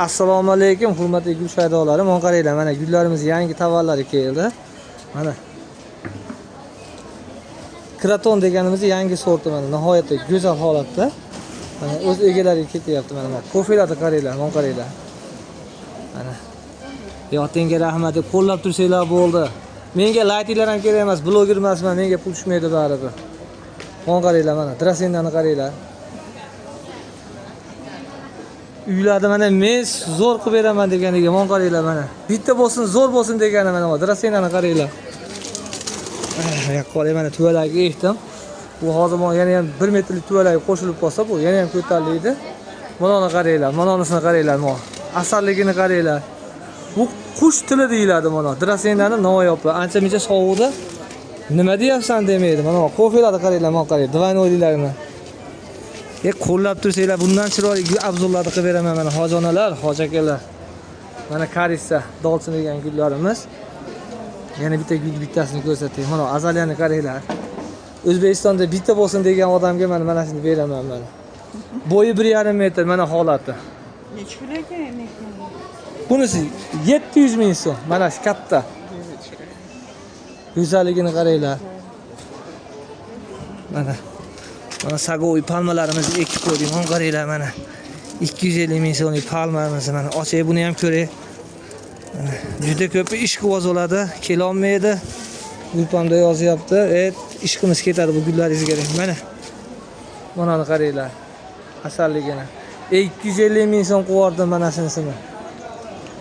Assalomu alaykum, hurmatli gul shaydolari. Mana qaranglar, mana gullarimiz yangi tavallari keldi. Mana Kraton deganimiz yangi sorti, mana nihoyatda go'zal holatda. Mana o'z egalariga ketyapti mana. Ko'felarni qaranglar, mana qaranglar. Mana yotingga rahmat deb qo'llab tursanglar bo'ldi. Menga laytinglar ham kerak emas, bloger emasman, menga pul tushmaydi baribir. Mana qaranglar, mana Drasendani qaranglar. Uylarda mana men zo'r qilib beraman deganiga mana qaranglar mana. Bitta bo'lsin, zo'r bo'lsin degani mana Drasendani qaranglar. Yo'q, mana tuvalagi ehtim. Bu hozir yana ham 1 metrlik tuvalagi qo'shilib qolsa, bu yana ham ko'tariladi. Mana uni qaranglar, mana unisini qaranglar, mana asalligini qaranglar. Bu qush tili deyiladi mana. Drasendani Navoiy opa ancha-muncha sovuqda nima deyapsan demaydi. Mana ko'felarni qaranglar, mana qarang, divanoylarni. Qo'llab tursanglar, bundan chiroyli obzorlarni qilib beraman mana hojonalar, hojakalar. Mana karissa, dolsin degan gullarimiz. Yana bitta gul bittasini ko'rsatayım. Mana azaliyani qaranglar. O'zbekistonda bitta bo'lsin degan odamga mana shuni beraman mana. Bo'yi 1,5 metr mana holati. Necha pul ekan? Bunisi 700 ming so'm. Mana shu katta. Go'zalligini qaranglar. Mana sagoy palmalarimizni ekib qo'ydik. Mana qaranglar mana. 250 ming so'mlik palmamiz mana. Ochay buni ham ko'ring. Juda ko'p ish qilib oladi, kela olmaydi. Gulpamda yozyapti. Ishqimiz ketadi bu gullaringizga. Mana qaranglar. Asalligini. 250 ming so'm qo'yardim mana shunisini.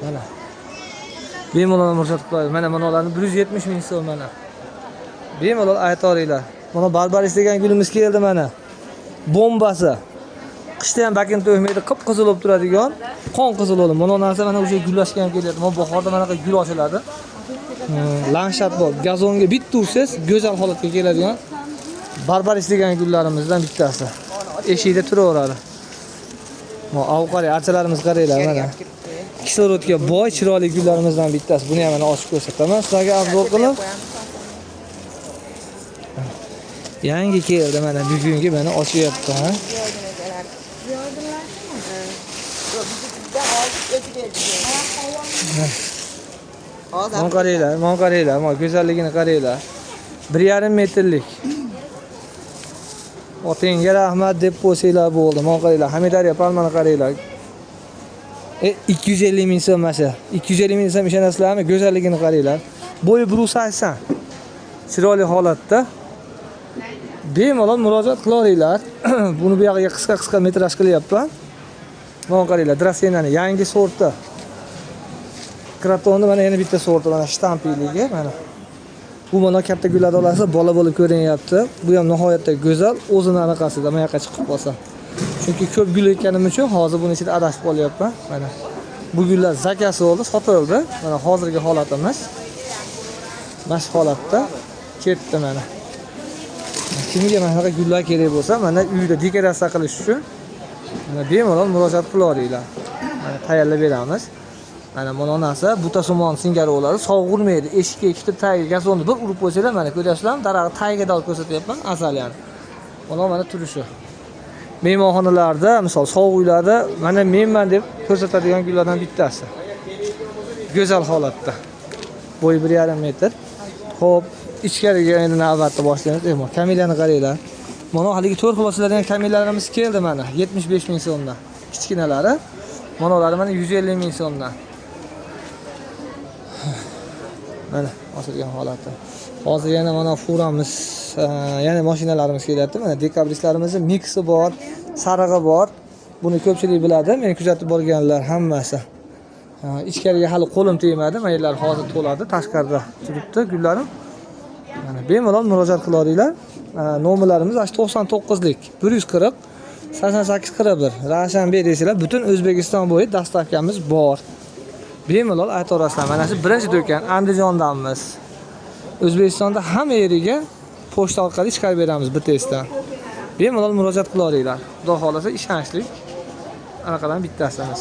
Mana. Bemalol murojaat qilaylik. Mana ularni 170 ming so'm mana. Bemalol aytoringlar. Mana barbaris degan gulimiz keldi mana. Bombasi. Qishda ham bakin to'ymaydi, qip-qizil bo'lib turadigan, qon qizil bo'ladi. Mana narsa mana o'sha gullashgan kelyapti. Mana bahorda mana gul ochiladi. Lanshat bor. Gazonga bitta ursiz, go'zal holatga keladigan barbaris degan gullarimizdan bittasi. Eshikda turaveradi. Mana avqari archalarimiz qaranglar mana. Kislorodga boy chiroyli gullarimizdan bittasi. Buni ham mana ochib ko'rsataman. Sizlarga obzor qilib yangi keldi mana bugungi mana ochyapti, ha. Mana qaranglar, mana go'zalligini qaranglar. 1,5 metrlik. Otingga rahmat deb qo'ysanglar bo'ldi. Mana qaranglar, Hamidariya palmani qaranglar. 250 ming so'm mana. 250 ming so'm ishonasizlarmi? Go'zalligini qaranglar. Bo'yi 180. Chiroyli holatda. Bemalol murojaat qilaveringlar. Buni bu yerga qisqa metraj qilyapman. Mana qaranglar, Drasendani yangi sorti. Kratonni mana yana bitta sorti, mana shtampiyligi mana. Bu mana katta gullar olasiz, bola bo'lib ko'rinyapti. Bu ham nihoyatda go'zal, o'zini anaqasida mana yoqqa chiqib qolsa. Chunki ko'p gul ekkanim uchun hozir buni ichida adashib qolyapman. Mana bu gullar zakasi oldi, sotildi. Mana hozirgi holatimiz. Mana shu holatda ketdi mana. Kimga mana shunday gullar kerak bo'lsa, mana uyda dekoratsiya qilish uchun mana bemalol murojaat qilaveringlar. Mana tayyorlab beramiz. Mana narsa butasimon singari bo'ladi, sovurmaydi. Eshikka ikkita tagiga gazonni bir urib qo'ysanglar, mana ko'ryapsizlarmi? Daraxt tagiga olib ko'rsatyapman, azaliyani. Mana turishi. Mehmonxonalarda, misol sovuq uylarda mana menman deb ko'rsatadigan gullardan bittasi. Go'zal holatda. Bo'yi 1,5 metr. Xo'p, ichkariga endi navbatda boshlaymiz. Mana kamilani qaranglar. Mana haligi 4 xil ochiladigan kamillarimiz keldi mana, 75 ming so'mdan. Kichkinalari. Mana ular mana 150 ming so'mdan. Mana ochilgan holati. Hozir yana mana furamiz, yana mashinalarimiz kelyapti. Mana dekabristlarimizning miksi bor, sarig'i bor. Buni ko'pchilik biladi, meni kuzatib borganlar hammasi. Ichkariga hali qo'lim tegmadi, maylar hozir to'ladi, tashqarida turibdi gullarim. Mana bemalol murojaat qilaveringlar. Nomerlarimiz 99lik 140 8841. Ravshan Bey deysizlar, butun O'zbekiston bo'yicha dastavkamiz bor. Bemalol aytaverasizlar. Mana shu birinchi do'kon Andijondamiz. O'zbekistonda hamma yeriga pochta orqali chiqarib beramiz bitesdan. Bemalol murojaat qilaveringlar. Xudo xolasa ishonchli anaqadan bittasimiz.